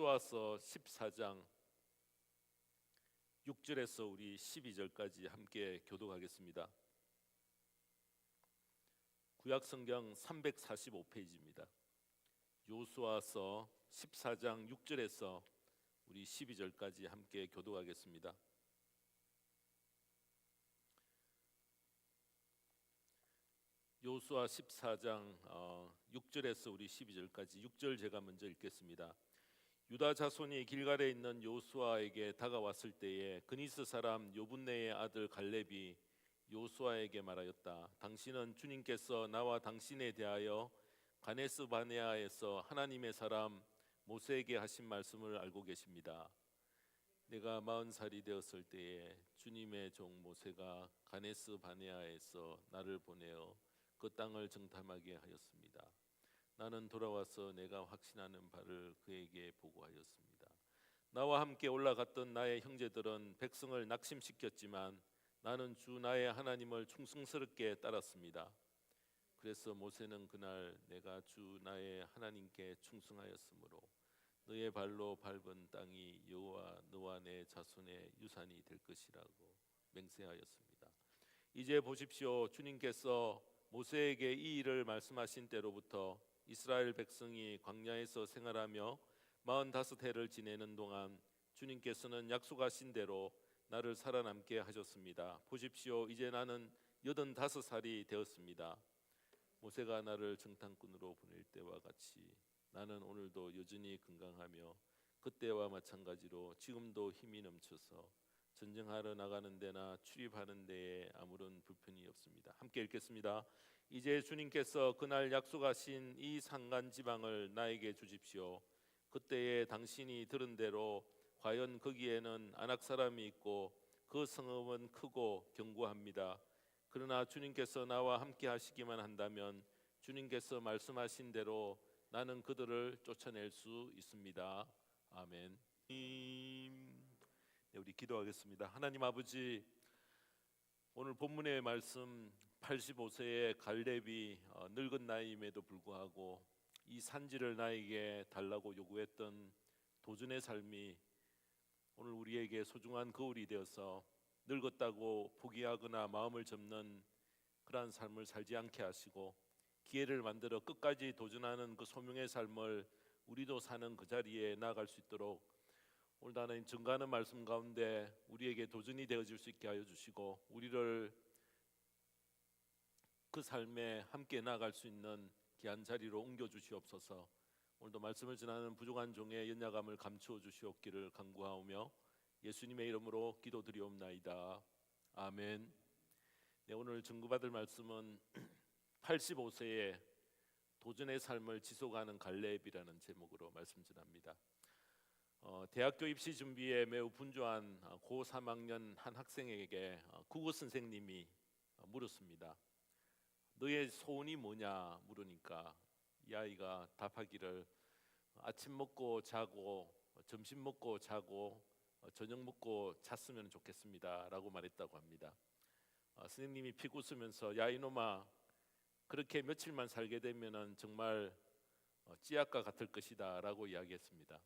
요수아서 14장 6절에서 우리 12절까지 함께 교독하겠습니다. 구약성경 345페이지입니다. 요수아서 14장 6절에서 우리 12절까지 함께 교독하겠습니다. 요수아 14장 6절에서 우리 12절까지 6절 제가 먼저 읽겠습니다. 유다 자손이 길갈에 있는 요수아에게 다가왔을 때에 그니스 사람 요분네의 아들 갈렙이 요수아에게 말하였다. 당신은 주님께서 나와 당신에 대하여 가네스 바네아에서 하나님의 사람 모세에게 하신 말씀을 알고 계십니다. 내가 40살이 되었을 때에 주님의 종 모세가 가네스 바네아에서 나를 보내어 그 땅을 정탐하게 하였습니다. 나는 돌아와서 내가 확신하는 바를 그에게 보고하였습니다. 나와 함께 올라갔던 나의 형제들은 백성을 낙심시켰지만 나는 주 나의 하나님을 충성스럽게 따랐습니다. 그래서 모세는 그날 내가 주 나의 하나님께 충성하였으므로 너의 발로 밟은 땅이 여호와 너와 내 자손의 유산이 될 것이라고 맹세하였습니다. 이제 보십시오. 주님께서 모세에게 이 일을 말씀하신 때로부터 이스라엘 백성이 광야에서 생활하며 45해를 지내는 동안 주님께서는 약속하신 대로 나를 살아남게 하셨습니다. 보십시오. 이제 나는 85살이 되었습니다. 모세가 나를 정탐꾼으로 보낼 때와 같이 나는 오늘도 여전히 건강하며 그때와 마찬가지로 지금도 힘이 넘쳐서 전쟁하러 나가는 데나 출입하는 데에 아무런 불편이 없습니다. 함께 읽겠습니다. 이제 주님께서 그날 약속하신 이 산간 지방을 나에게 주십시오. 그때에 당신이 들은 대로 과연 거기에는 아낙 사람이 있고 그 성읍은 크고 견고합니다. 그러나 주님께서 나와 함께 하시기만 한다면 주님께서 말씀하신 대로 나는 그들을 쫓아낼 수 있습니다. 아멘. 우리 기도하겠습니다. 하나님 아버지, 오늘 본문의 말씀 85세의 갈렙이 늙은 나이임에도 불구하고 이 산지를 나에게 달라고 요구했던 도전의 삶이 오늘 우리에게 소중한 거울이 되어서 늙었다고 포기하거나 마음을 접는 그러한 삶을 살지 않게 하시고 기회를 만들어 끝까지 도전하는 그 소명의 삶을 우리도 사는 그 자리에 나아갈 수 있도록 오늘 하나님 증거하는 말씀 가운데 우리에게 도전이 되어질 수 있게 하여 주시고 우리를 그 삶에 함께 나아갈 수 있는 귀한 자리로 옮겨 주시옵소서. 오늘도 말씀을 전하는 부족한 종의 연약함을 감추어 주시옵기를 간구하오며 예수님의 이름으로 기도드리옵나이다. 아멘. 네, 오늘 증거받을 말씀은 85세의 도전의 삶을 지속하는 갈렙이라는 제목으로 말씀 전합니다. 대학교 입시 준비에 매우 분주한 고 3학년 한 학생에게 국어 선생님이 물었습니다. 너의 소원이 뭐냐 물으니까 이 아이가 답하기를 아침 먹고 자고 점심 먹고 자고 저녁 먹고 잤으면 좋겠습니다 라고 말했다고 합니다. 선생님이 픽 웃으면서 야 이놈아, 그렇게 며칠만 살게 되면 정말 찌약과 같을 것이다 라고 이야기했습니다.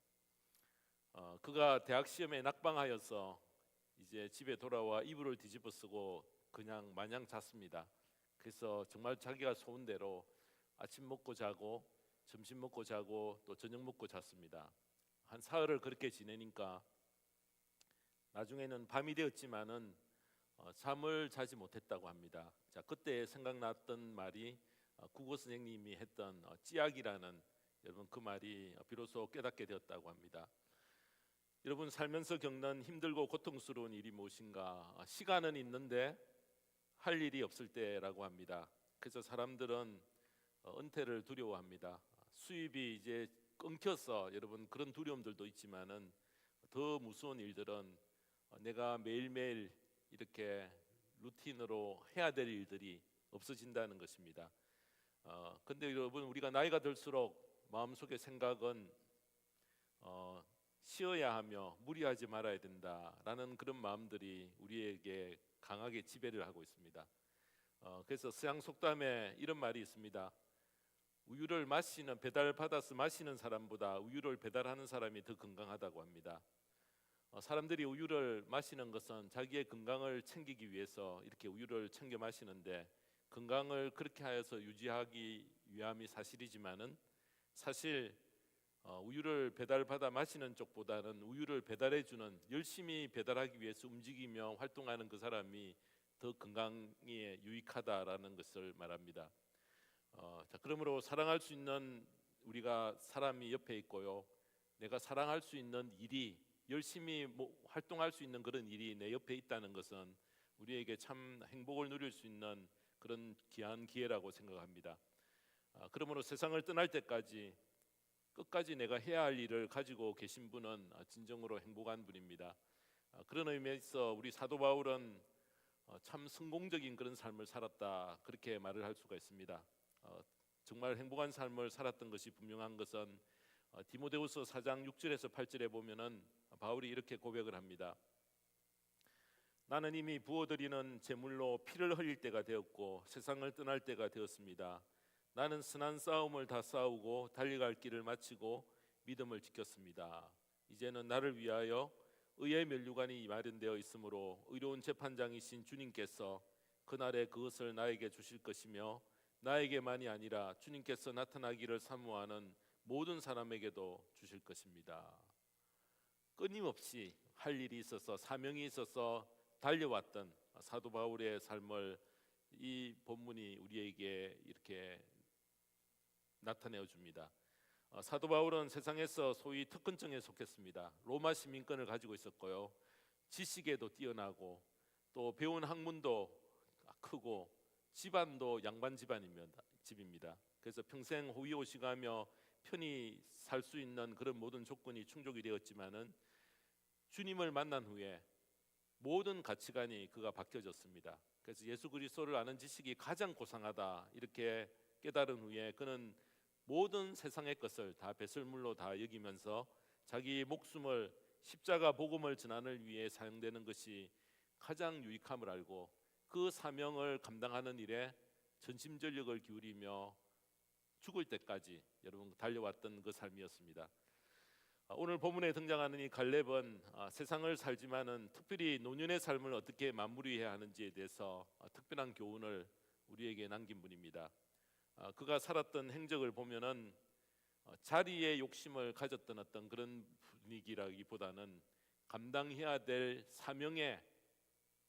그가 대학 시험에 낙방하여서 이제 집에 돌아와 이불을 뒤집어 쓰고 그냥 마냥 잤습니다. 그래서 정말 자기가 소원대로 아침 먹고 자고 점심 먹고 자고 또 저녁 먹고 잤습니다. 한 사흘을 그렇게 지내니까 나중에는 밤이 되었지만은 잠을 자지 못했다고 합니다. 자, 그때 생각났던 말이 국어 선생님이 했던 찌약이라는 여러분 그 말이 비로소 깨닫게 되었다고 합니다. 여러분 살면서 겪는 힘들고 고통스러운 일이 무엇인가? 시간은 있는데 할 일이 없을 때라고 합니다. 그래서 사람들은 은퇴를 두려워합니다. 수입이 이제 끊겨서 여러분 그런 두려움들도 있지만은 더 무서운 일들은 내가 매일매일 이렇게 루틴으로 해야 될 일들이 없어진다는 것입니다. 근데 여러분 우리가 나이가 들수록 마음속의 생각은 쉬어야 하며 무리하지 말아야 된다라는 그런 마음들이 우리에게 강하게 지배를 하고 있습니다. 그래서 서양 속담에 이런 말이 있습니다. 우유를 마시는 배달 받아서 마시는 사람보다 우유를 배달하는 사람이 더 건강하다고 합니다. 사람들이 우유를 마시는 것은 자기의 건강을 챙기기 위해서 이렇게 우유를 챙겨 마시는데 건강을 그렇게 하여서 유지하기 위함이 사실이지만은 사실 우유를 배달받아 마시는 쪽보다는 우유를 배달해주는 열심히 배달하기 위해서 움직이며 활동하는 그 사람이 더 건강에 유익하다라는 것을 말합니다. 자, 그러므로 사랑할 수 있는 우리가 사람이 옆에 있고요. 내가 사랑할 수 있는 일이 열심히 활동할 수 있는 그런 일이 내 옆에 있다는 것은 우리에게 참 행복을 누릴 수 있는 그런 귀한 기회라고 생각합니다. 그러므로 세상을 떠날 때까지 끝까지 내가 해야 할 일을 가지고 계신 분은 진정으로 행복한 분입니다. 그런 의미에서 우리 사도 바울은 참 성공적인 그런 삶을 살았다 그렇게 말을 할 수가 있습니다. 정말 행복한 삶을 살았던 것이 분명한 것은 디모데후서 4장 6절에서 8절에 보면은 바울이 이렇게 고백을 합니다. 나는 이미 부어드리는 제물로 피를 흘릴 때가 되었고 세상을 떠날 때가 되었습니다. 나는 선한 싸움을 다 싸우고 달려갈 길을 마치고 믿음을 지켰습니다. 이제는 나를 위하여 의의 면류관이 마련되어 있으므로 의로운 재판장이신 주님께서 그날에 그것을 나에게 주실 것이며 나에게만이 아니라 주님께서 나타나기를 사모하는 모든 사람에게도 주실 것입니다. 끊임없이 할 일이 있어서 사명이 있어서 달려왔던 사도 바울의 삶을 이 본문이 우리에게 이렇게 나타내어 줍니다. 사도 바울은 세상에서 소위 특권층에 속했습니다. 로마 시민권을 가지고 있었고요. 지식에도 뛰어나고 또 배운 학문도 크고 집안도 양반 집입니다. 그래서 평생 호위호식하며 편히 살 수 있는 그런 모든 조건이 충족이 되었지만은 주님을 만난 후에 모든 가치관이 그가 바뀌어졌습니다. 그래서 예수 그리스도를 아는 지식이 가장 고상하다 이렇게 깨달은 후에 그는 모든 세상의 것을 다 배설물로 다 여기면서 자기 목숨을 십자가 복음을 전하는 위해 사용되는 것이 가장 유익함을 알고 그 사명을 감당하는 일에 전심전력을 기울이며 죽을 때까지 여러분 달려왔던 그 삶이었습니다. 오늘 본문에 등장하는 이 갈렙은 세상을 살지만은 특별히 노년의 삶을 어떻게 마무리해야 하는지에 대해서 특별한 교훈을 우리에게 남긴 분입니다. 그가 살았던 행적을 보면은 자리의 욕심을 가졌던 어떤 그런 분위기라기보다는 감당해야 될 사명에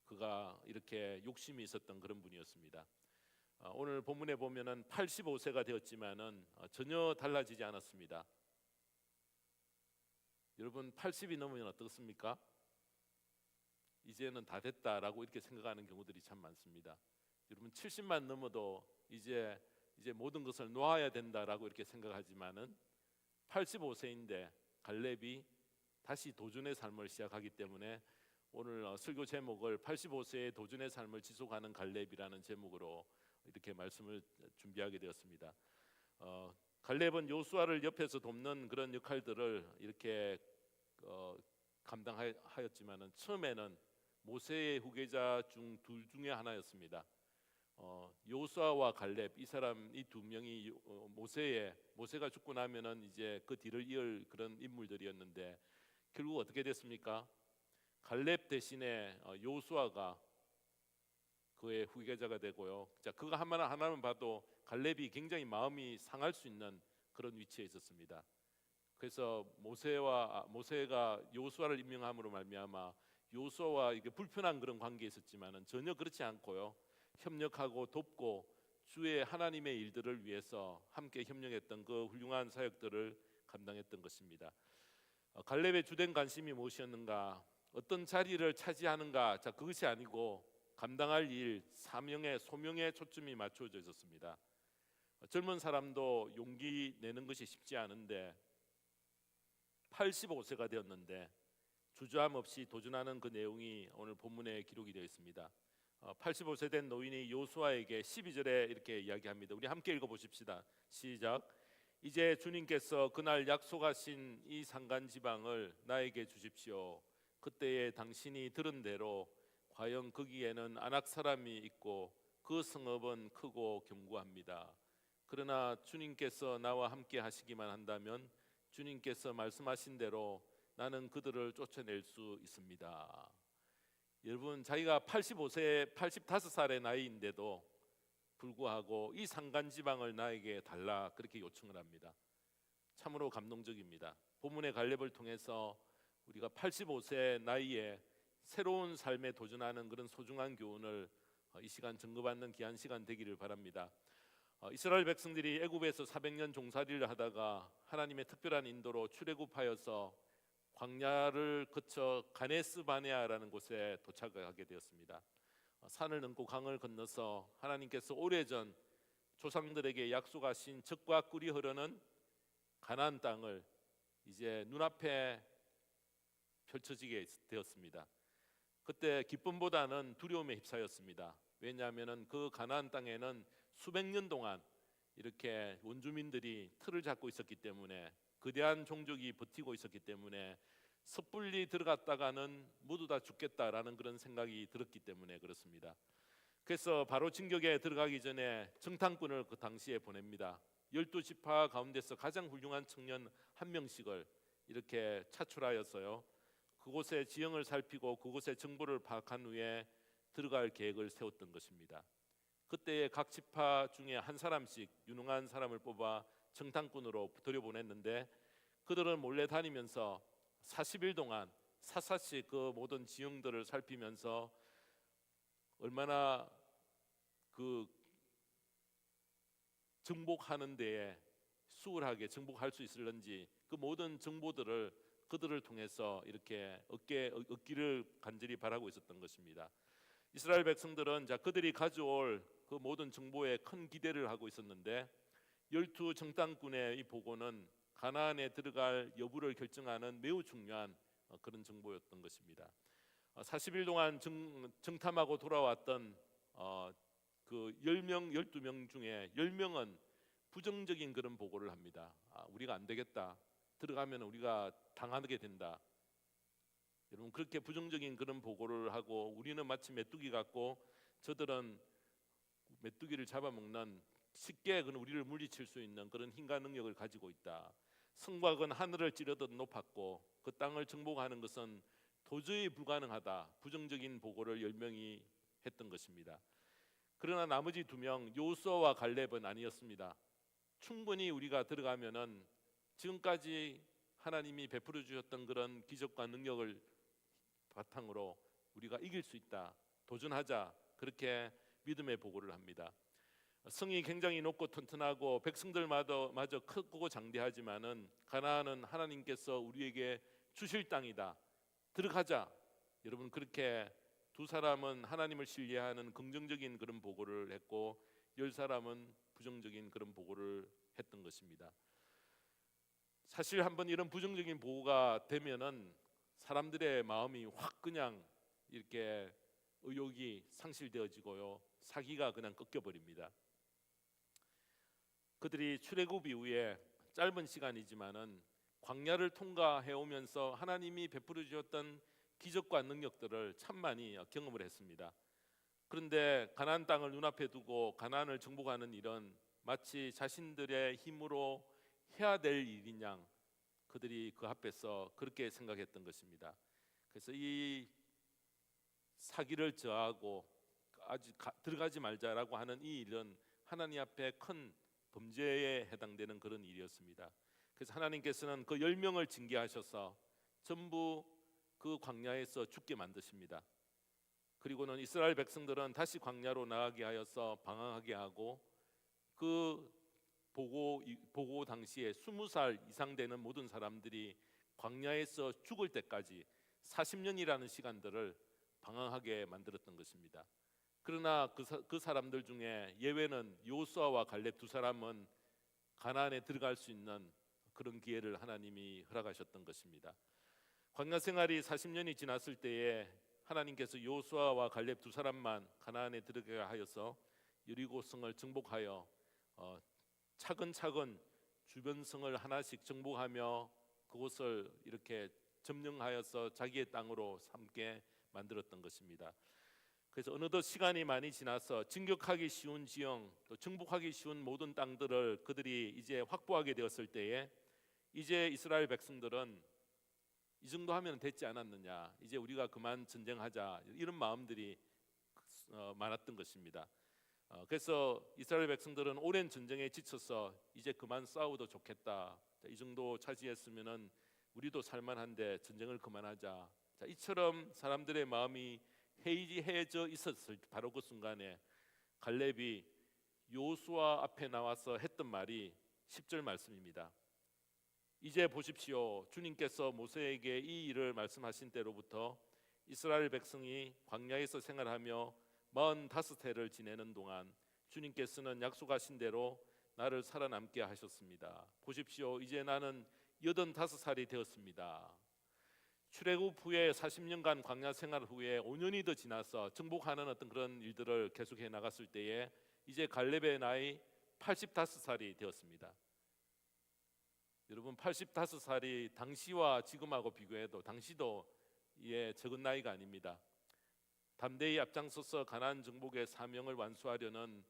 그가 이렇게 욕심이 있었던 그런 분이었습니다. 오늘 본문에 보면은 85세가 되었지만은 전혀 달라지지 않았습니다. 여러분 80이 넘으면 어떻습니까? 이제는 다 됐다라고 이렇게 생각하는 경우들이 참 많습니다. 여러분 70만 넘어도 이제 모든 것을 놓아야 된다라고 이렇게 생각하지만은 85세인데 갈렙이 다시 도전의 삶을 시작하기 때문에 오늘 설교 제목을 85세의 도전의 삶을 지속하는 갈렙이라는 제목으로 이렇게 말씀을 준비하게 되었습니다. 갈렙은 요수아를 옆에서 돕는 그런 역할들을 이렇게 감당하였지만은 처음에는 모세의 후계자 중 둘 중에 하나였습니다. 요수아와 갈렙 이 사람 이 두 명이 모세가 죽고 나면은 이제 그 뒤를 이을 그런 인물들이었는데 결국 어떻게 됐습니까? 갈렙 대신에 요수아가 그의 후계자가 되고요. 자, 그거 하나만 봐도 갈렙이 굉장히 마음이 상할 수 있는 그런 위치에 있었습니다. 그래서 모세가 요수아를 임명함으로 말미암아 요수아와 이게 불편한 그런 관계에 있었지만은 전혀 그렇지 않고요. 협력하고 돕고 주의 하나님의 일들을 위해서 함께 협력했던 그 훌륭한 사역들을 감당했던 것입니다. 갈렙의 주된 관심이 무엇이었는가? 어떤 자리를 차지하는가? 자, 그것이 아니고 감당할 일, 사명의 소명에 초점이 맞춰져 있었습니다. 젊은 사람도 용기 내는 것이 쉽지 않은데 85세가 되었는데 주저함 없이 도전하는 그 내용이 오늘 본문에 기록이 되어 있습니다. 85세 된 노인이 요수아에게 12절에 이렇게 이야기합니다. 우리 함께 읽어보십시다. 시작. 이제 주님께서 그날 약속하신 이 산간 지방을 나에게 주십시오. 그때에 당신이 들은 대로 과연 거기에는 안악 사람이 있고 그 성읍은 크고 견고합니다. 그러나 주님께서 나와 함께 하시기만 한다면 주님께서 말씀하신 대로 나는 그들을 쫓아낼 수 있습니다. 여러분, 자기가 85세, 85살의 나이인데도 불구하고 이 산간지방을 나에게 달라 그렇게 요청을 합니다. 참으로 감동적입니다. 본문의 갈렙을 통해서 우리가 85세 나이에 새로운 삶에 도전하는 그런 소중한 교훈을 이 시간 증거받는 귀한 시간 되기를 바랍니다. 이스라엘 백성들이 애굽에서 400년 종살이를 하다가 하나님의 특별한 인도로 출애굽하여서 광야를 거쳐 가네스 바네아라는 곳에 도착하게 되었습니다. 산을 넘고 강을 건너서 하나님께서 오래전 조상들에게 약속하신 젖과 꿀이 흐르는 가나안 땅을 이제 눈앞에 펼쳐지게 되었습니다. 그때 기쁨보다는 두려움에 휩싸였습니다. 왜냐하면 그 가나안 땅에는 수백 년 동안 이렇게 원주민들이 틀을 잡고 있었기 때문에, 거대한 종족이 버티고 있었기 때문에 섣불리 들어갔다가는 모두 다 죽겠다라는 그런 생각이 들었기 때문에 그렇습니다. 그래서 바로 진격에 들어가기 전에 정탐꾼을 그 당시에 보냅니다. 12지파 가운데서 가장 훌륭한 청년 한 명씩을 이렇게 차출하였어요. 그곳의 지형을 살피고 그곳의 정보를 파악한 후에 들어갈 계획을 세웠던 것입니다. 그때의 각 지파 중에 한 사람씩 유능한 사람을 뽑아 정탐꾼으로 들여보냈는데, 그들은 몰래 다니면서 40일 동안 샅샅이 그 모든 지형들을 살피면서 얼마나 그 정복하는 데에 수월하게 정복할 수 있을는지 그 모든 정보들을 그들을 통해서 이렇게 얻기를 간절히 바라고 있었던 것입니다. 이스라엘 백성들은 그들이 가져올 그 모든 정보에 큰 기대를 하고 있었는데, 12 정탐꾼의 이 보고는 가나안에 들어갈 여부를 결정하는 매우 중요한 그런 정보였던 것입니다. 40일 동안 정탐하고 돌아왔던 그 10명, 12명 중에 10명은 부정적인 그런 보고를 합니다. 우리가 안 되겠다. 들어가면 우리가 당하게 된다. 여러분, 그렇게 부정적인 그런 보고를 하고, 우리는 마치 메뚜기 같고 저들은 메뚜기를 잡아먹는, 쉽게 우리를 물리칠 수 있는 그런 힘과 능력을 가지고 있다. 성곽은 하늘을 찌르듯 높았고 그 땅을 정복하는 것은 도저히 불가능하다. 부정적인 보고를 10명이 했던 것입니다. 그러나 나머지 2명 여호수아와 갈렙은 아니었습니다. 충분히 우리가 들어가면은 지금까지 하나님이 베풀어 주셨던 그런 기적과 능력을 바탕으로 우리가 이길 수 있다. 도전하자. 그렇게 믿음의 보고를 합니다. 성이 굉장히 높고 튼튼하고 백성들마저 크고 장대하지만은 가나안은 하나님께서 우리에게 주실 땅이다. 들어가자. 여러분, 그렇게 2사람은 하나님을 신뢰하는 긍정적인 그런 보고를 했고 10사람은 부정적인 그런 보고를 했던 것입니다. 사실 한번 이런 부정적인 보고가 되면은 사람들의 마음이 확 그냥 이렇게 의욕이 상실되어지고요, 사기가 그냥 꺾여버립니다. 그들이 출애굽 이후에 짧은 시간이지만은 광야를 통과해 오면서 하나님이 베풀어 주셨던 기적과 능력들을 참 많이 경험을 했습니다. 그런데 가나안 땅을 눈앞에 두고 가나안을 정복하는 일은 마치 자신들의 힘으로 해야 될 일인 양 그들이 그 앞에서 그렇게 생각했던 것입니다. 그래서 이 사기를 저하고 아직 들어가지 말자라고 하는 이 일은 하나님 앞에 큰 범죄에 해당되는 그런 일이었습니다. 그래서 하나님께서는 그 10명을 징계하셔서 전부 그 광야에서 죽게 만드십니다. 그리고는 이스라엘 백성들은 다시 광야로 나가게 하여서 방황하게 하고, 그 보고 당시에 20살 이상 되는 모든 사람들이 광야에서 죽을 때까지 40년이라는 시간들을 방황하게 만들었던 것입니다. 그러나 그 사람들 중에 예외는 여호수아와 갈렙 2사람은 가나안에 들어갈 수 있는 그런 기회를 하나님이 허락하셨던 것입니다. 광야 생활이 40년이 지났을 때에 하나님께서 여호수아와 갈렙 2사람만 가나안에 들어가게 하여서 여리고 성을 정복하여 차근차근 주변 성을 하나씩 정복하며 그곳을 이렇게 점령하여서 자기의 땅으로 삼게 만들었던 것입니다. 그래서 어느덧 시간이 많이 지나서 진격하기 쉬운 지형, 또 정복하기 쉬운 모든 땅들을 그들이 이제 확보하게 되었을 때에 이제 이스라엘 백성들은 이 정도 하면 됐지 않았느냐, 이제 우리가 그만 전쟁하자, 이런 마음들이 많았던 것입니다. 그래서 이스라엘 백성들은 오랜 전쟁에 지쳐서 이제 그만 싸워도 좋겠다, 이 정도 차지했으면은 우리도 살만한데 전쟁을 그만하자, 이처럼 사람들의 마음이 해이해져 있었을 바로 그 순간에 갈렙이 여호수아 앞에 나와서 했던 말이 10절 말씀입니다. 이제 보십시오. 주님께서 모세에게 이 일을 말씀하신 때로부터 이스라엘 백성이 광야에서 생활하며 45해를 지내는 동안 주님께서는 약속하신 대로 나를 살아남게 하셨습니다. 보십시오. 이제 나는 85살이 되었습니다. 출애굽 후에 40년간 광야 생활 후에 5년이 더 지나서 정복하는 어떤 그런 일들을 계속해 나갔을 때에 이제 갈렙의 나이 85살이 되었습니다. 여러분, 85살이 당시와 지금하고 비교해도 당시도 적은 나이가 아닙니다. 담대히 앞장서서 가나안 정복의 사명을 완수하려는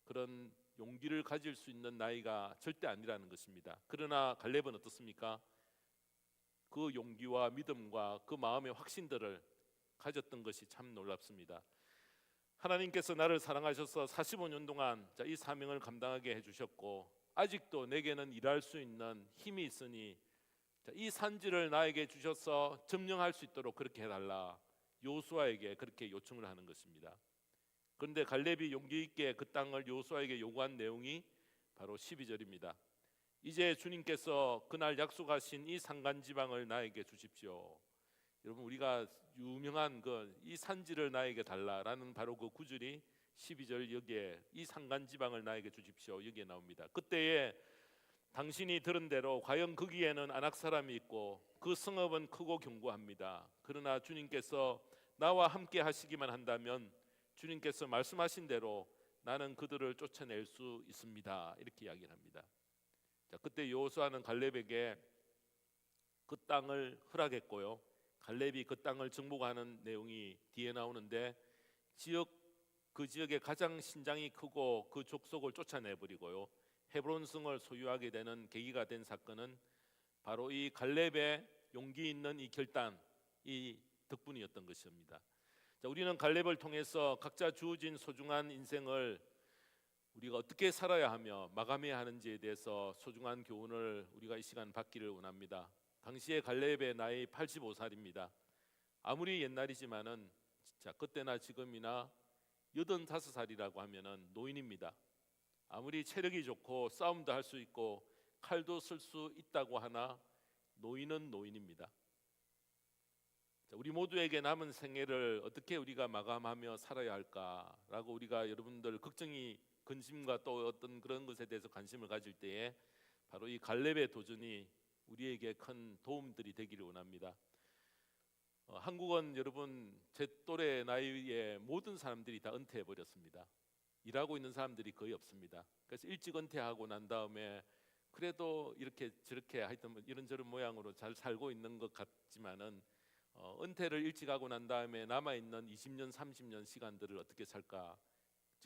그런 용기를 가질 수 있는 나이가 절대 아니라는 것입니다. 그러나 갈렙은 어떻습니까? 그 용기와 믿음과 그 마음의 확신들을 가졌던 것이 참 놀랍습니다. 하나님께서 나를 사랑하셔서 45년 동안 이 사명을 감당하게 해주셨고 아직도 내게는 일할 수 있는 힘이 있으니 이 산지를 나에게 주셔서 점령할 수 있도록 그렇게 해달라, 여호수아에게 그렇게 요청을 하는 것입니다. 그런데 갈렙이 용기 있게 그 땅을 여호수아에게 요구한 내용이 바로 12절입니다. 이제 주님께서 그날 약속하신 이 산간지방을 나에게 주십시오. 여러분, 우리가 유명한 이 산지를 나에게 달라라는 바로 그 구절이 12절 여기에 이 산간지방을 나에게 주십시오 여기에 나옵니다. 그때에 당신이 들은 대로 과연 거기에는 아낙 사람이 있고 그 성읍은 크고 견고합니다. 그러나 주님께서 나와 함께 하시기만 한다면 주님께서 말씀하신 대로 나는 그들을 쫓아낼 수 있습니다. 이렇게 이야기를 합니다. 그때 여호수아는 갈렙에게 그 땅을 허락했고요. 갈렙이 그 땅을 정복하는 내용이 뒤에 나오는데 그 지역의 가장 신장이 크고 그 족속을 쫓아내버리고요. 헤브론 성을 소유하게 되는 계기가 된 사건은 바로 이 갈렙의 용기 있는 이 결단, 이 덕분이었던 것입니다. 우리는 갈렙을 통해서 각자 주어진 소중한 인생을 우리가 어떻게 살아야 하며 마감해야 하는지에 대해서 소중한 교훈을 우리가 이 시간 받기를 원합니다. 당시에 갈렙의 나이 85살입니다. 아무리 옛날이지만은 진짜 그때나 지금이나 85살이라고 하면은 노인입니다. 아무리 체력이 좋고 싸움도 할 수 있고 칼도 쓸 수 있다고 하나 노인은 노인입니다. 우리 모두에게 남은 생애를 어떻게 우리가 마감하며 살아야 할까라고 우리가 여러분들 걱정이 근심과 또 어떤 그런 것에 대해서 관심을 가질 때에 바로 이 갈렙의 도전이 우리에게 큰 도움들이 되기를 원합니다. 한국은 여러분 제 또래 나이에 모든 사람들이 다 은퇴해 버렸습니다. 일하고 있는 사람들이 거의 없습니다. 그래서 일찍 은퇴하고 난 다음에 그래도 이렇게 저렇게 하여튼 이런저런 모양으로 잘 살고 있는 것 같지만은 은퇴를 일찍 하고 난 다음에 남아있는 20년 30년 시간들을 어떻게 살까,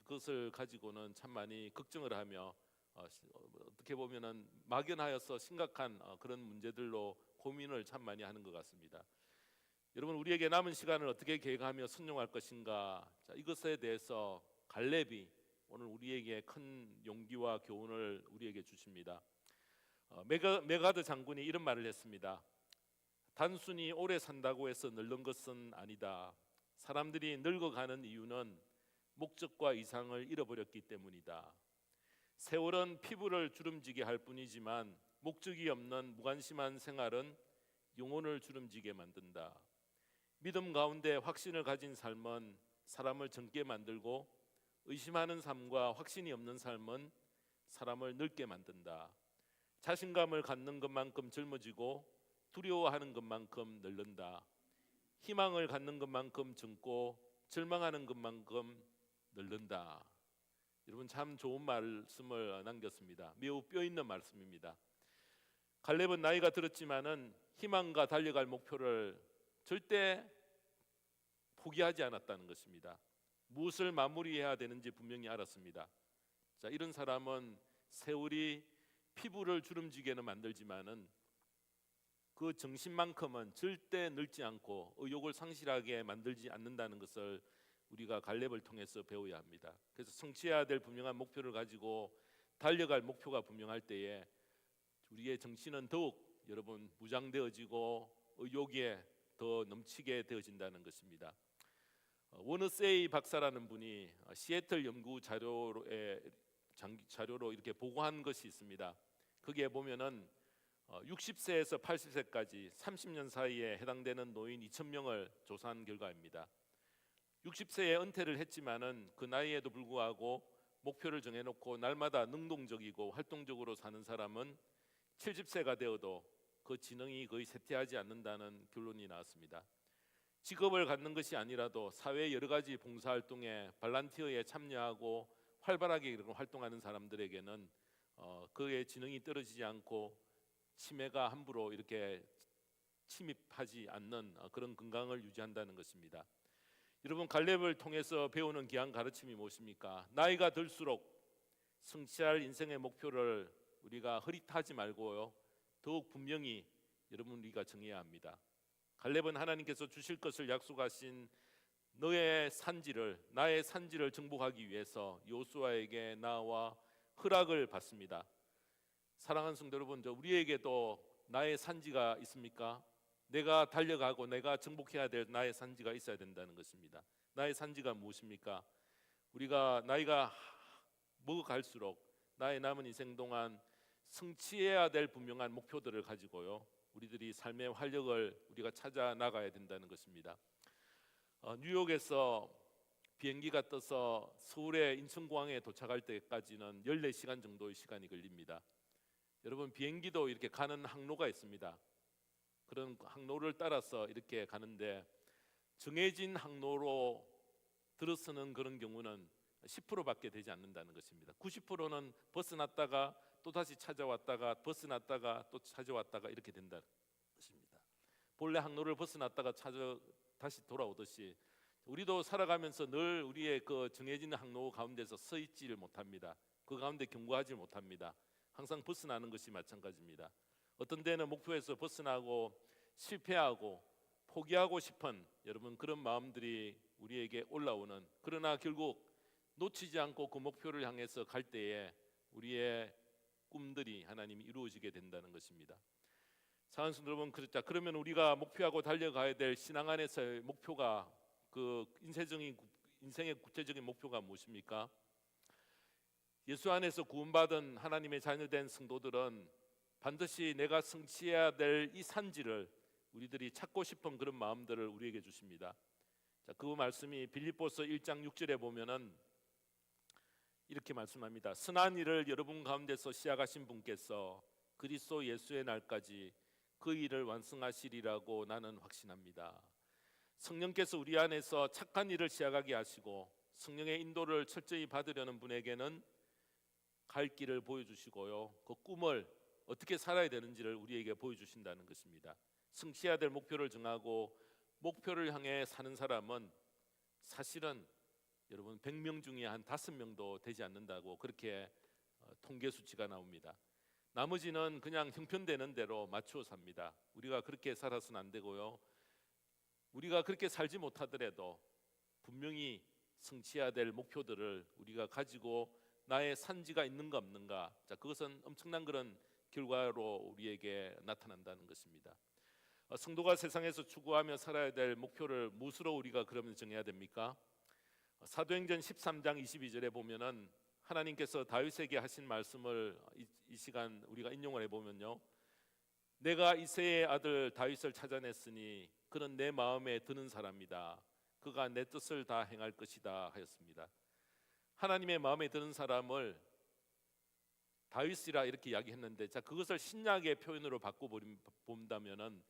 그것을 가지고는 참 많이 걱정을 하며 어떻게 보면은 막연하여서 심각한 그런 문제들로 고민을 참 많이 하는 것 같습니다. 여러분, 우리에게 남은 시간을 어떻게 계획하며 순종할 것인가, 이것에 대해서 갈렙이 오늘 우리에게 큰 용기와 교훈을 우리에게 주십니다. 메가드 장군이 이런 말을 했습니다. 단순히 오래 산다고 해서 늙는 것은 아니다. 사람들이 늙어가는 이유는 목적과 이상을 잃어버렸기 때문이다. 세월은 피부를 주름지게 할 뿐이지만 목적이 없는 무관심한 생활은 영혼을 주름지게 만든다. 믿음 가운데 확신을 가진 삶은 사람을 젊게 만들고 의심하는 삶과 확신이 없는 삶은 사람을 늙게 만든다. 자신감을 갖는 것만큼 젊어지고 두려워하는 것만큼 늙는다. 희망을 갖는 것만큼 젊고 절망하는 것만큼 늙는다. 여러분, 참 좋은 말씀을 남겼습니다. 매우 뼈 있는 말씀입니다. 갈렙은 나이가 들었지만은 희망과 달려갈 목표를 절대 포기하지 않았다는 것입니다. 무엇을 마무리해야 되는지 분명히 알았습니다. 자, 이런 사람은 세월이 피부를 주름지게는 만들지만은 그 정신만큼은 절대 늙지 않고 의욕을 상실하게 만들지 않는다는 것을 우리가 갈렙을 통해서 배워야 합니다. 그래서 성취해야 될 분명한 목표를 가지고 달려갈 목표가 분명할 때에 우리의 정신은 더욱 여러분 무장되어지고 의욕에 더 넘치게 되어진다는 것입니다. 워너세이 박사라는 분이 시애틀 연구 자료로 이렇게 보고한 것이 있습니다. 거기에 보면은 60세에서 80세까지 30년 사이에 해당되는 노인 2,000명을 조사한 결과입니다. 60세에 은퇴를 했지만은 그 나이에도 불구하고 목표를 정해놓고 날마다 능동적이고 활동적으로 사는 사람은 70세가 되어도 그 지능이 거의 쇠퇴하지 않는다는 결론이 나왔습니다. 직업을 갖는 것이 아니라도 사회 여러 가지 봉사활동에 발란티어에 참여하고 활발하게 활동하는 사람들에게는 그의 지능이 떨어지지 않고 치매가 함부로 이렇게 침입하지 않는 그런 건강을 유지한다는 것입니다. 여러분, 갈렙을 통해서 배우는 귀한 가르침이 무엇입니까? 나이가 들수록 성취할 인생의 목표를 우리가 흐릿하지 말고요, 더욱 분명히 여러분 우리가 정해야 합니다. 갈렙은 하나님께서 주실 것을 약속하신 나의 산지를 정복하기 위해서 여호수아에게 나와 허락을 받습니다. 사랑하는 성도 여러분, 우리에게도 나의 산지가 있습니까? 내가 달려가고 내가 정복해야 될 나의 산지가 있어야 된다는 것입니다. 나의 산지가 무엇입니까? 우리가 나이가 먹어갈수록 나의 남은 인생 동안 성취해야 될 분명한 목표들을 가지고요, 우리들이 삶의 활력을 우리가 찾아 나가야 된다는 것입니다. 뉴욕에서 비행기가 떠서 서울의 인천공항에 도착할 때까지는 14시간 정도의 시간이 걸립니다. 여러분, 비행기도 이렇게 가는 항로가 있습니다. 그런 항로를 따라서 이렇게 가는데 정해진 항로로 들어서는 그런 경우는 10%밖에 되지 않는다는 것입니다. 90%는 버스 났다가 또 다시 찾아왔다가 버스 났다가 또 찾아왔다가 이렇게 된다는 것입니다. 본래 항로를 벗어났다가 다시 돌아오듯이 우리도 살아가면서 늘 우리의 그 정해진 항로 가운데서 서 있지를 못합니다. 그 가운데 경고하지 못합니다. 항상 벗어나는 것이 마찬가지입니다. 어떤 때는 목표에서 벗어나고 실패하고 포기하고 싶은 여러분 그런 마음들이 우리에게 올라오는, 그러나 결국 놓치지 않고 그 목표를 향해서 갈 때에 우리의 꿈들이 하나님이 이루어지게 된다는 것입니다. 사랑하는 성도 여러분, 그러면 우리가 목표하고 달려가야 될 신앙 안에서의 목표가, 그 인생의 구체적인 목표가 무엇입니까? 예수 안에서 구원받은 하나님의 자녀된 성도들은 반드시 내가 성취해야 될 이 산지를 우리들이 찾고 싶은 그런 마음들을 우리에게 주십니다. 자, 그 말씀이 빌립보서 1장 6절에 보면은 이렇게 말씀합니다. 선한 일을 여러분 가운데서 시작하신 분께서 그리스도 예수의 날까지 그 일을 완성하시리라고 나는 확신합니다. 성령께서 우리 안에서 착한 일을 시작하게 하시고 성령의 인도를 철저히 받으려는 분에게는 갈 길을 보여주시고요, 그 꿈을 어떻게 살아야 되는지를 우리에게 보여주신다는 것입니다. 성취해야 될 목표를 정하고 목표를 향해 사는 사람은 사실은 여러분 100명 중에 한 5명도 되지 않는다고 그렇게 통계 수치가 나옵니다. 나머지는 그냥 형편되는 대로 맞추어 삽니다. 우리가 그렇게 살아서는 안 되고요, 우리가 그렇게 살지 못하더라도 분명히 성취해야 될 목표들을 우리가 가지고 나의 산지가 있는가 없는가, 자, 그것은 엄청난 그런 결과로 우리에게 나타난다는 것입니다. 성도가 세상에서 추구하며 살아야 될 목표를 무엇으로 우리가 그러면 정해야 됩니까? 사도행전 13장 22절에 보면은 하나님께서 다윗에게 하신 말씀을 이 시간 우리가 인용을 해보면요, 내가 이새의 아들 다윗을 찾아냈으니 그는 내 마음에 드는 사람이다. 그가 내 뜻을 다 행할 것이다 하였습니다. 하나님의 마음에 드는 사람을 다윗이라 이렇게 이야기했는데, 자, 그것을 신약의 표현으로 바꿔본다면은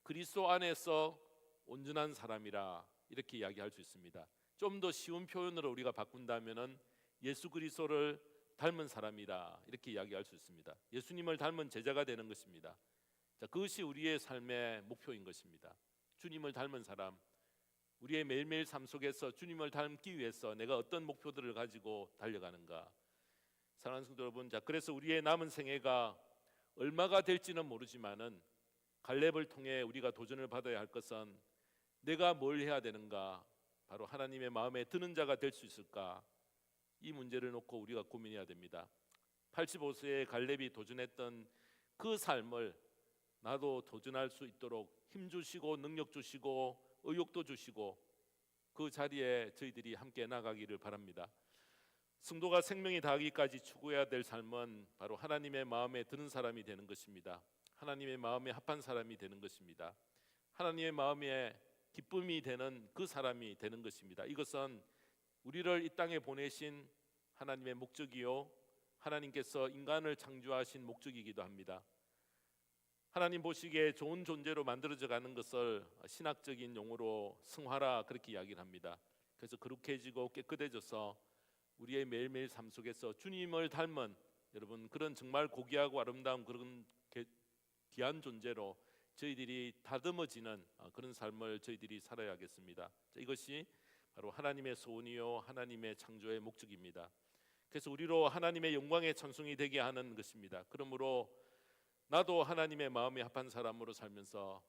그리스도 안에서 온전한 사람이라 이렇게 이야기할 수 있습니다. 좀 더 쉬운 표현으로 우리가 바꾼다면은 예수 그리스도를 닮은 사람이라 이렇게 이야기할 수 있습니다. 예수님을 닮은 제자가 되는 것입니다. 자, 그것이 우리의 삶의 목표인 것입니다. 주님을 닮은 사람, 우리의 매일매일 삶 속에서 주님을 닮기 위해서 내가 어떤 목표들을 가지고 달려가는가. 사랑하는 성도 여러분, 자 그래서 우리의 남은 생애가 얼마가 될지는 모르지만은 갈렙을 통해 우리가 도전을 받아야 할 것은 내가 뭘 해야 되는가, 바로 하나님의 마음에 드는 자가 될 수 있을까, 이 문제를 놓고 우리가 고민해야 됩니다. 85세의 갈렙이 도전했던 그 삶을 나도 도전할 수 있도록 힘 주시고 능력 주시고 의욕도 주시고 그 자리에 저희들이 함께 나가기를 바랍니다. 성도가 생명이 다하기까지 추구해야 될 삶은 바로 하나님의 마음에 드는 사람이 되는 것입니다. 하나님의 마음에 합한 사람이 되는 것입니다. 하나님의 마음에 기쁨이 되는 그 사람이 되는 것입니다. 이것은 우리를 이 땅에 보내신 하나님의 목적이요, 하나님께서 인간을 창조하신 목적이기도 합니다. 하나님 보시기에 좋은 존재로 만들어져 가는 것을 신학적인 용어로 성화라 그렇게 이야기를 합니다. 그래서 거룩해지고 깨끗해져서 우리의 매일매일 삶 속에서 주님을 닮은, 여러분, 그런 정말 고귀하고 아름다운 그런 귀한 존재로 저희들이 다듬어지는 그런 삶을 저희들이 살아야겠습니다. 이것이 바로 하나님의 소원이요 하나님의 창조의 목적입니다. 그래서 우리로 하나님의 영광의 천성이 되게 하는 것입니다. 그러므로 나도 하나님의 마음에 합한 사람으로 살면서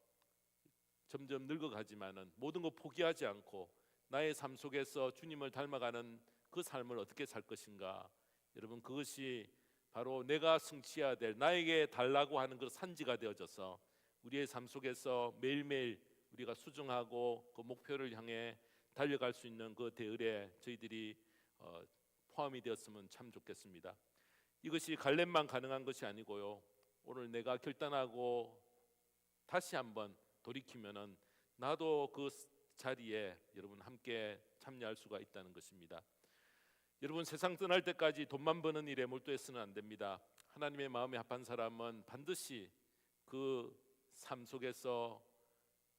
점점 늙어가지만은 모든 거 포기하지 않고 나의 삶 속에서 주님을 닮아가는 그 삶을 어떻게 살 것인가. 여러분, 그것이 바로 내가 성취해야 될, 나에게 달라고 하는 그 산지가 되어져서 우리의 삶 속에서 매일매일 우리가 수정하고 그 목표를 향해 달려갈 수 있는 그 대열에 저희들이 포함이 되었으면 참 좋겠습니다. 이것이 갈렙만 가능한 것이 아니고요, 오늘 내가 결단하고 다시 한번 돌이키면은 나도 그 자리에 여러분 함께 참여할 수가 있다는 것입니다. 여러분, 세상 떠날 때까지 돈만 버는 일에 몰두해서는 안 됩니다. 하나님의 마음에 합한 사람은 반드시 그 삶 속에서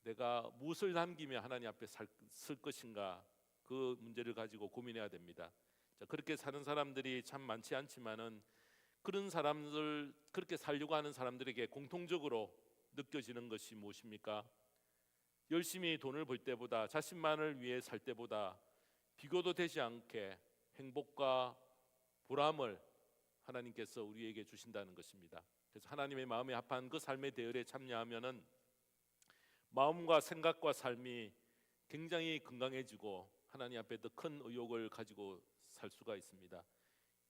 내가 무엇을 남기며 하나님 앞에 쓸 것인가, 그 문제를 가지고 고민해야 됩니다. 자, 그렇게 사는 사람들이 참 많지 않지만은 그런 사람들, 그렇게 살려고 하는 사람들에게 공통적으로 느껴지는 것이 무엇입니까? 열심히 돈을 벌 때보다, 자신만을 위해 살 때보다 비교도 되지 않게 행복과 보람을 하나님께서 우리에게 주신다는 것입니다. 그래서 하나님의 마음에 합한 그 삶의 대열에 참여하면은 마음과 생각과 삶이 굉장히 건강해지고 하나님 앞에 더 큰 의욕을 가지고 살 수가 있습니다.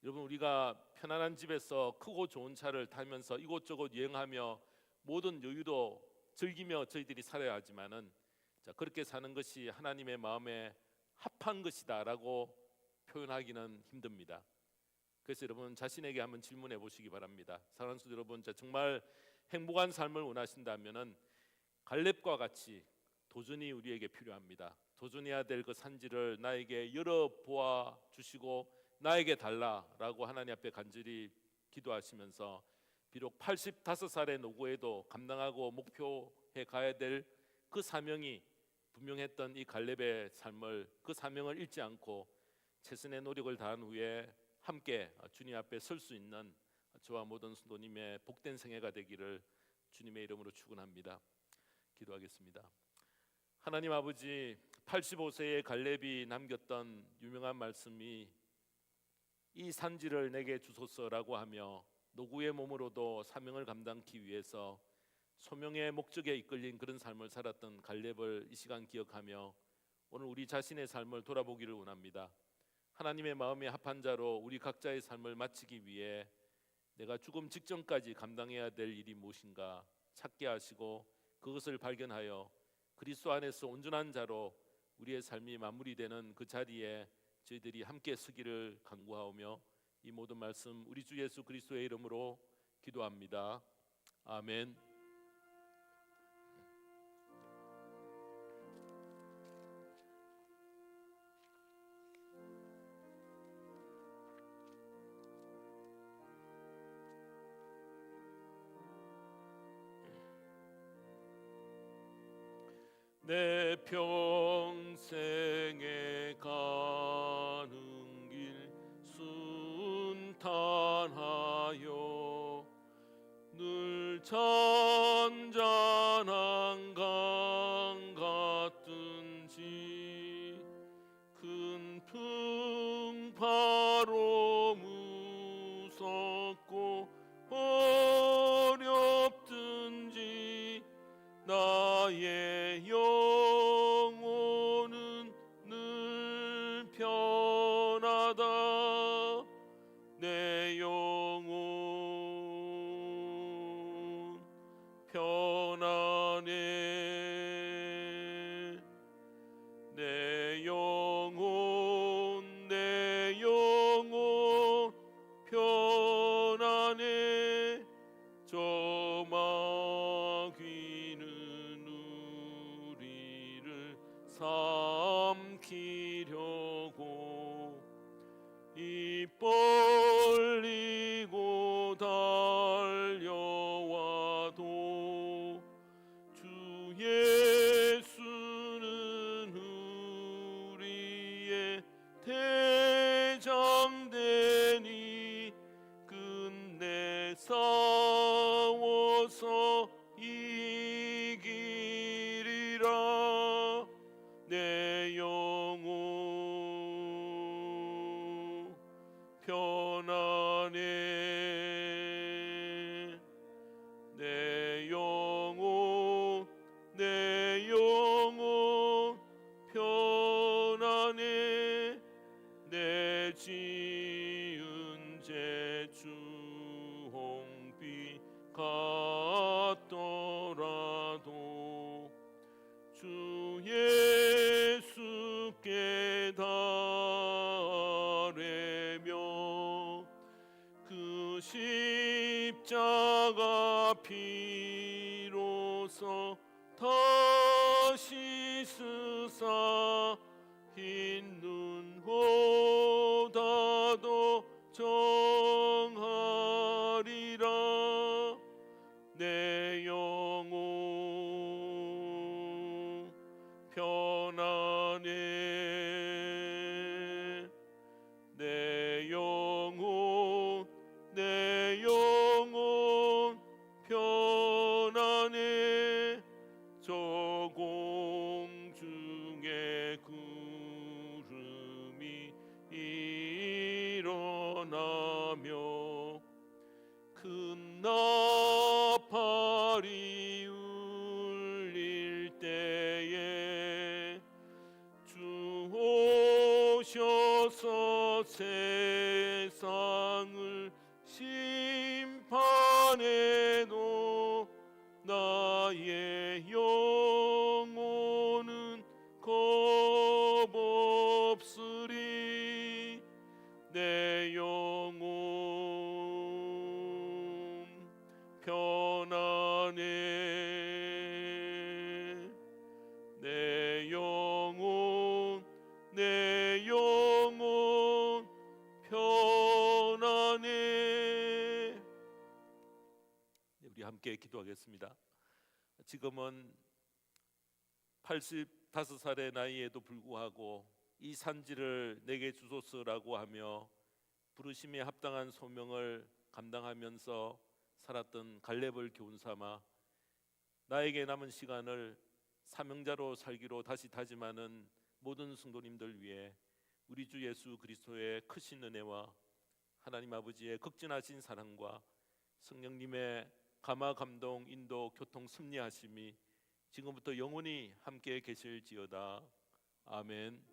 여러분, 우리가 편안한 집에서 크고 좋은 차를 타면서 이곳저곳 여행하며 모든 여유도 즐기며 저희들이 살아야 하지만은, 자, 그렇게 사는 것이 하나님의 마음에 합한 것이다라고 표현하기는 힘듭니다. 그래서 여러분 자신에게 한번 질문해 보시기 바랍니다. 사랑하는 성도 여러분, 자, 정말 행복한 삶을 원하신다면은 갈렙과 같이 도전이 우리에게 필요합니다. 도전해야 될 그 산지를 나에게 열어보아 주시고 나에게 달라라고 하나님 앞에 간절히 기도하시면서 비록 85살의 노고에도 감당하고 목표해 가야 될 그 사명이 분명했던 이 갈렙의 삶을, 그 사명을 잃지 않고 최선의 노력을 다한 후에 함께 주님 앞에 설 수 있는 저와 모든 성도님의 복된 생애가 되기를 주님의 이름으로 축원합니다. 기도하겠습니다. 하나님 아버지, 85세의 갈렙이 남겼던 유명한 말씀이 이 산지를 내게 주소서라고 하며 노구의 몸으로도 사명을 감당하기 위해서 소명의 목적에 이끌린 그런 삶을 살았던 갈렙을 이 시간 기억하며 오늘 우리 자신의 삶을 돌아보기를 원합니다. 하나님의 마음에 합한 자로 우리 각자의 삶을 마치기 위해 내가 죽음 직전까지 감당해야 될 일이 무엇인가 찾게 하시고 그것을 발견하여 그리스도 안에서 온전한 자로 우리의 삶이 마무리되는 그 자리에 저희들이 함께 서기를 간구하오며 이 모든 말씀 우리 주 예수 그리스도의 이름으로 기도합니다. 아멘. 내 평생에 가는 길 순탄하여 늘 잔잔한 강 같은지 영혼은 늘 편하다. 내 영혼 편하네. 내 영혼 편하네. 저 마귀는 우리를 삼키려고 입 벌리고 달려와도 주 예수는 우리의 대장되니 끝내 싸워서 이기리라. 내 영혼 편하네. 내 영혼 편하네. 내 지은 죄주 홍비 같더라도 주 예수께 달래며 그 십자가 피로써 다시 쓰사 흰 눈보다도 정하리라. 내 영혼 편하네. 내 영혼 편하네. 저 공중에 구름이 일어나며 큰 나팔이 울릴 때에 주 오셔서 세상을 심판해도 나의 영혼은 겁없으리. 내 영혼 편하네. 내 영혼 편하네. 우리 함께 기도하겠습니다. 지금은 85살의 나이에도 불구하고 이 산지를 내게 주소서라고 하며 부르심에 합당한 소명을 감당하면서 살았던 갈렙을 교훈삼아 나에게 남은 시간을 사명자로 살기로 다시 다짐하는 모든 성도님들 위해 우리 주 예수 그리스도의 크신 은혜와 하나님 아버지의 극진하신 사랑과 성령님의 감화 감동 인도 교통 섭리하심이 지금부터 영원히 함께 계실지어다. 아멘.